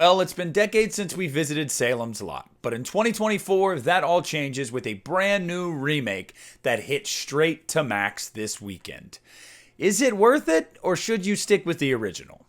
Well, it's been decades since we visited Salem's Lot, but in 2024, that all changes with a brand new remake that hit straight to Max this weekend. Is it worth it, or should you stick with the original?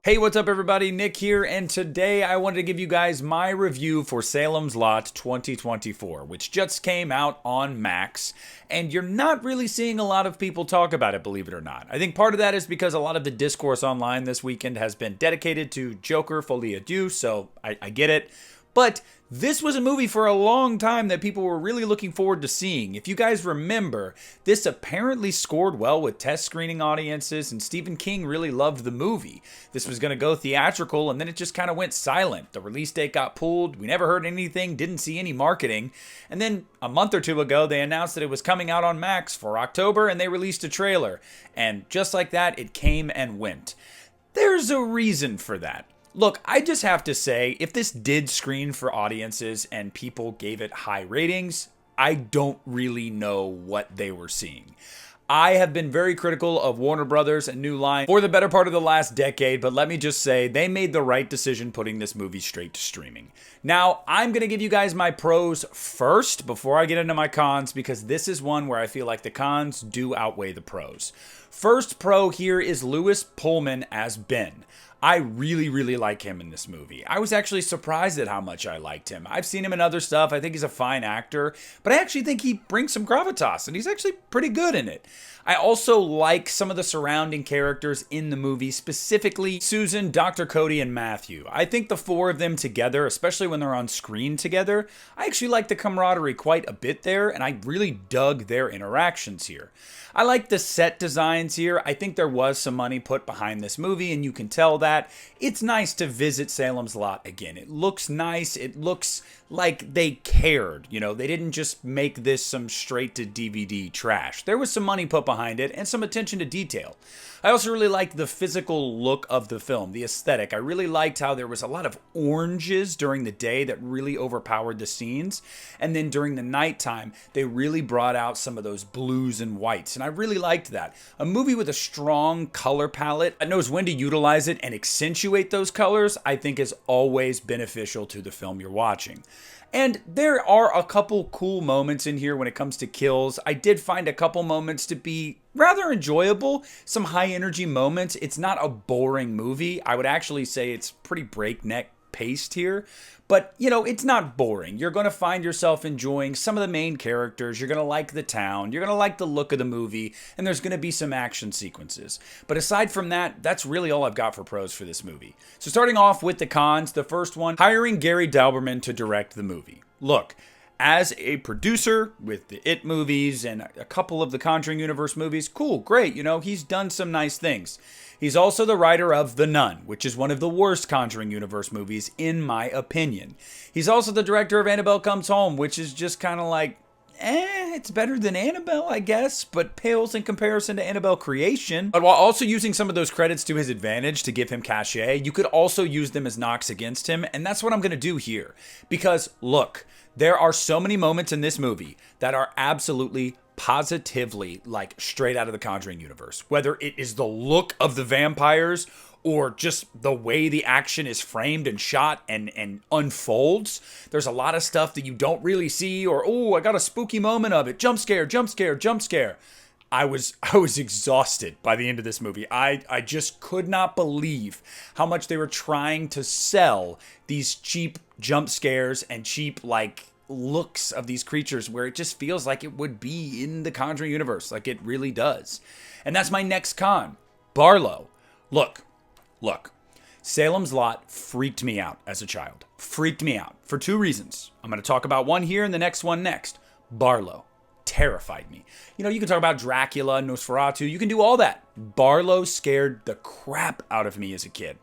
Hey, what's up everybody? Nick here, and today I wanted to give you guys my review for Salem's Lot 2024, which just came out on Max, and you're not really seeing a lot of people talk about it, believe it or not. I think part of that is because a lot of the discourse online this weekend has been dedicated to Joker Folie à Deux, so I get it. But this was a movie for a long time that people were really looking forward to seeing. If you guys remember, this apparently scored well with test screening audiences, and Stephen King really loved the movie. This was going to go theatrical, and then it just kind of went silent. The release date got pulled. We never heard anything, didn't see any marketing. And then a month or two ago, they announced that it was coming out on Max for October, and they released a trailer. And just like that, it came and went. There's a reason for that. Look, I just have to say, if this did screen for audiences and people gave it high ratings, I don't really know what they were seeing. I have been very critical of Warner Brothers and New Line for the better part of the last decade, but let me just say, they made the right decision putting this movie straight to streaming. Now, I'm going to give you guys my pros first before I get into my cons, because this is one where I feel like the cons do outweigh the pros. First pro here is Lewis Pullman as Ben. I really like him in this movie. I was actually surprised at how much I liked him. I've seen him in other stuff. I think he's a fine actor, but I actually think he brings some gravitas, and he's actually pretty good in it. I also like some of the surrounding characters in the movie, specifically Susan, Dr. Cody, and Matthew. I think the four of them together, especially when they're on screen together, I actually like the camaraderie quite a bit there, and I really dug their interactions here. I like the set designs here. I think there was some money put behind this movie, and you can tell that. It's nice to visit Salem's Lot again. It looks nice. It looks like they cared. You know, they didn't just make this some straight to DVD trash. There was some money put behind it and some attention to detail. I also really liked the physical look of the film, the aesthetic. I really liked how there was a lot of oranges during the day that really overpowered the scenes. And then during the nighttime, they really brought out some of those blues and whites. And I really liked that. A movie with a strong color palette that knows when to utilize it and accentuate those colors, I think is always beneficial to the film you're watching. And there are a couple cool moments in here when it comes to kills. I did find a couple moments to be rather enjoyable, some high energy moments. It's not a boring movie. I would actually say it's pretty breakneck paced here, but you know, it's not boring. You're going to find yourself enjoying some of the main characters. You're going to like the town. You're going to like the look of the movie, and there's going to be some action sequences. But aside from that, that's really all I've got for pros for this movie. So starting off with the cons, the first one, hiring Gary Dauberman to direct the movie. Look, as a producer with the It movies and a couple of the Conjuring Universe movies, cool, great, you know, he's done some nice things. He's also the writer of The Nun, which is one of the worst Conjuring Universe movies, in my opinion. He's also the director of Annabelle Comes Home, which is just kind of like, it's better than Annabelle, I guess, but pales in comparison to Annabelle Creation. But while also using some of those credits to his advantage to give him cachet, you could also use them as knocks against him, and that's what I'm going to do here. Because, look, there are so many moments in this movie that are absolutely positively like straight out of the Conjuring universe. Whether it is the look of the vampires or just the way the action is framed and shot and unfolds. There's a lot of stuff that you don't really see, or, oh, I got a spooky moment of it. Jump scare, jump scare, jump scare. I was exhausted by the end of this movie. I just could not believe how much they were trying to sell these cheap jump scares and cheap, like, looks of these creatures, where it just feels like it would be in the Conjuring universe, like it really does. And that's my next con. Barlow. Look. Salem's Lot freaked me out as a child. Freaked me out for two reasons. I'm going to talk about one here and the next one next. Barlow terrified me. You know, you can talk about Dracula, Nosferatu, you can do all that. Barlow scared the crap out of me as a kid.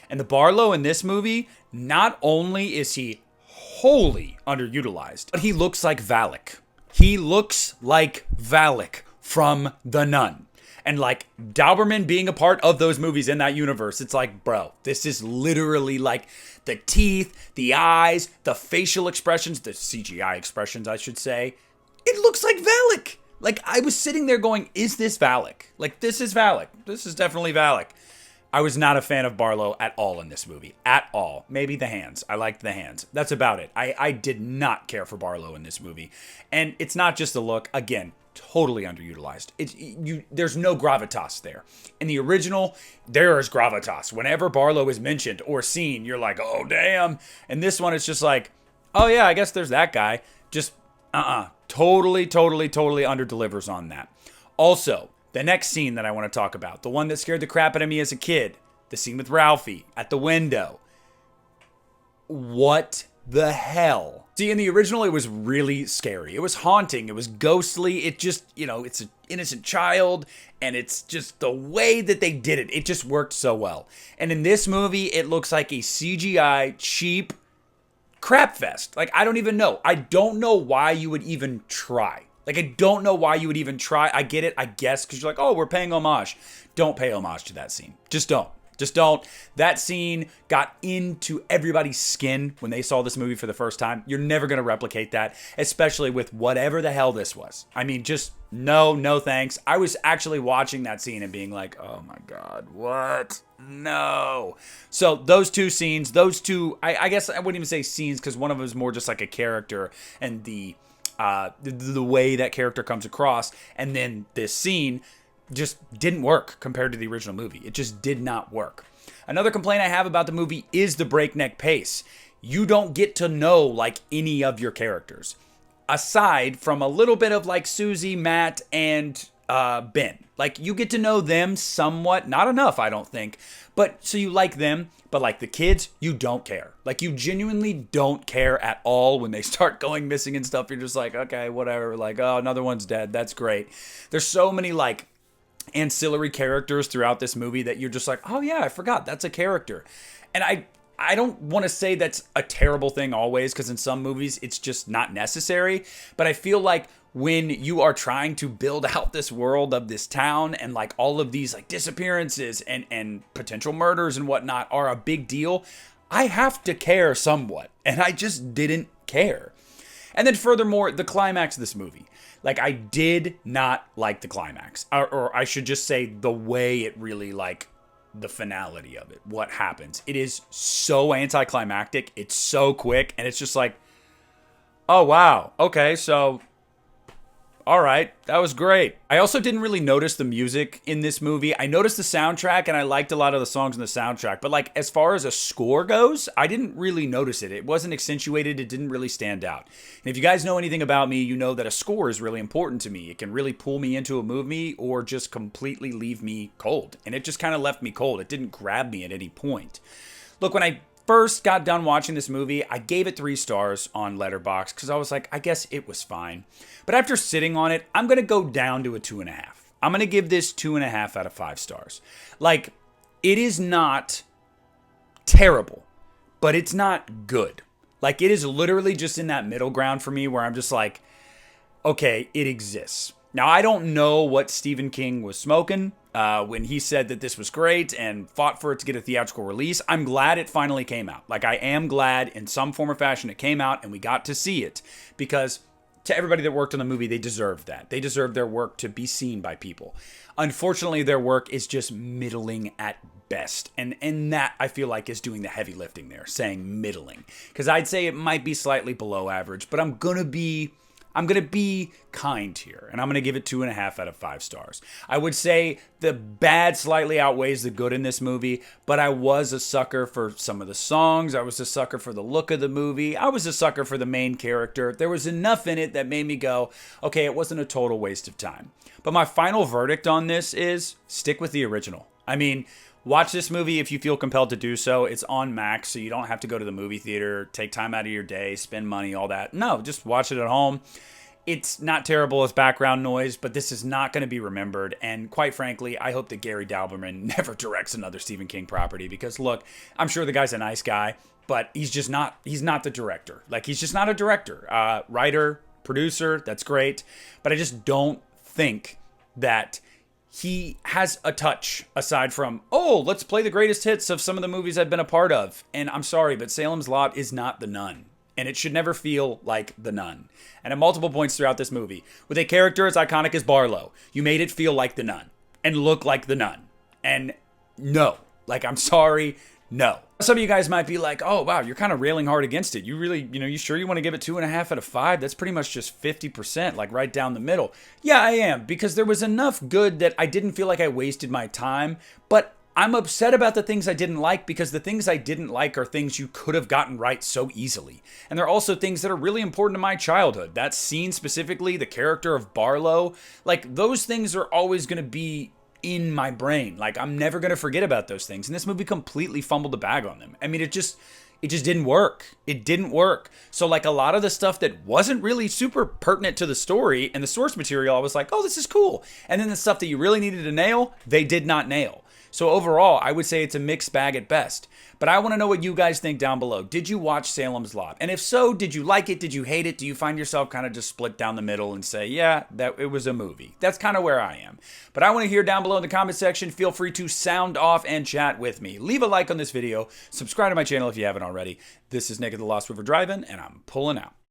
And the Barlow in this movie, not only is he wholly underutilized, but he looks like Valak. He looks like Valak from The Nun. And like Dauberman being a part of those movies in that universe, it's like, bro, this is literally like the teeth, the eyes, the facial expressions, the CGI expressions, I should say. It looks like Valak. Like, I was sitting there going, is this Valak? Like, this is Valak. This is definitely Valak. I was not a fan of Barlow at all in this movie. At all. Maybe the hands. I liked the hands. That's about it. I did not care for Barlow in this movie. And it's not just the look. Again, totally underutilized. There's no gravitas there. In the original, there is gravitas. Whenever Barlow is mentioned or seen, you're like, oh, damn. And this one, it's just like, oh, yeah, I guess there's that guy. Just, totally underdelivers on that. Also, the next scene that I want to talk about, the one that scared the crap out of me as a kid, the scene with Ralphie at the window. What the hell? See, in the original, it was really scary. It was haunting. It was ghostly. It just, it's an innocent child, and it's just the way that they did it. It just worked so well. And in this movie, it looks like a CGI, cheap crap fest. Like, I don't even know. I don't know why you would even try. Like, I don't know why you would even try. I get it, I guess, because you're like, oh, we're paying homage. Don't pay homage to that scene. Just don't. Just don't. That scene got into everybody's skin when they saw this movie for the first time. You're never going to replicate that, especially with whatever the hell this was. I mean, just no thanks. I was actually watching that scene and being like, oh my God, what? No. So those two scenes, I guess I wouldn't even say scenes because one of them is more just like a character and the way that character comes across, and then this scene just didn't work compared to the original movie. It just did not work. Another complaint I have about the movie is the breakneck pace. You don't get to know like any of your characters, aside from a little bit of like Susie, Matt, and Ben. Like, you get to know them somewhat, not enough, I don't think, but so you like them. But like the kids, you don't care. Like, you genuinely don't care at all when they start going missing and stuff. You're just like, okay, whatever. Like, oh, another one's dead. That's great. There's so many like ancillary characters throughout this movie that you're just like, oh yeah, I forgot that's a character. And I don't want to say that's a terrible thing always, because in some movies it's just not necessary. But I feel like when you are trying to build out this world of this town and like all of these like disappearances and potential murders and whatnot are a big deal, I have to care somewhat. And I just didn't care. And then furthermore, the climax of this movie. Like, I did not like the climax. Or I should just say the way it really, like, the finality of it. What happens. It is so anticlimactic. It's so quick. And it's just like, oh, wow. Okay, so all right, that was great. I also didn't really notice the music in this movie. I noticed the soundtrack, and I liked a lot of the songs in the soundtrack. But like, as far as a score goes, I didn't really notice it. It wasn't accentuated. It didn't really stand out. And if you guys know anything about me, you know that a score is really important to me. It can really pull me into a movie or just completely leave me cold. And it just kind of left me cold. It didn't grab me at any point. Look, when I first got done watching this movie, I gave it 3 stars on Letterboxd because I was like, I guess it was fine. But after sitting on it, I'm going to go down to a 2.5. I'm going to give this 2.5 out of 5 stars. Like, it is not terrible, but it's not good. Like, it is literally just in that middle ground for me where I'm just like, okay, it exists. Now, I don't know what Stephen King was smoking when he said that this was great and fought for it to get a theatrical release. I'm glad it finally came out. Like, I am glad in some form or fashion it came out and we got to see it, because to everybody that worked on the movie, they deserved that. They deserve their work to be seen by people. Unfortunately, their work is just middling at best. And that, I feel like, is doing the heavy lifting there, saying middling. Because I'd say it might be slightly below average, but I'm going to be kind here, and I'm going to give it 2.5 out of 5 stars. I would say the bad slightly outweighs the good in this movie, but I was a sucker for some of the songs. I was a sucker for the look of the movie. I was a sucker for the main character. There was enough in it that made me go, okay, it wasn't a total waste of time. But my final verdict on this is stick with the original. I mean, watch this movie if you feel compelled to do so. It's on Max, so you don't have to go to the movie theater, take time out of your day, spend money, all that. No, just watch it at home. It's not terrible as background noise, but this is not going to be remembered. And quite frankly, I hope that Gary Dauberman never directs another Stephen King property, because look, I'm sure the guy's a nice guy, but he's not the director. Like, he's just not a director. Writer, producer, that's great. But I just don't think that he has a touch aside from, oh, let's play the greatest hits of some of the movies I've been a part of. And I'm sorry, but Salem's Lot is not The Nun. and it should never feel like The Nun. And at multiple points throughout this movie, with a character as iconic as Barlow, you made it feel like The Nun and look like The Nun. And no, like, I'm sorry, no. Some of you guys might be like, oh, wow, you're kind of railing hard against it. You really, you sure you want to give it 2.5 out of 5? That's pretty much just 50%, like right down the middle. Yeah, I am, because there was enough good that I didn't feel like I wasted my time, but I'm upset about the things I didn't like because the things I didn't like are things you could have gotten right so easily. And they're also things that are really important to my childhood. That scene specifically, the character of Barlow, like, those things are always going to be in my brain. Like, I'm never going to forget about those things. And this movie completely fumbled the bag on them. I mean, it just didn't work. It didn't work. So, like, a lot of the stuff that wasn't really super pertinent to the story and the source material, I was like, oh, this is cool. And then the stuff that you really needed to nail, they did not nail. So overall, I would say it's a mixed bag at best. But I want to know what you guys think down below. Did you watch Salem's Lot? And if so, did you like it? Did you hate it? Do you find yourself kind of just split down the middle and say, yeah, that it was a movie? That's kind of where I am. But I want to hear down below in the comment section. Feel free to sound off and chat with me. Leave a like on this video. Subscribe to my channel if you haven't already. This is Nick at the Lost River Drive-In, and I'm pulling out.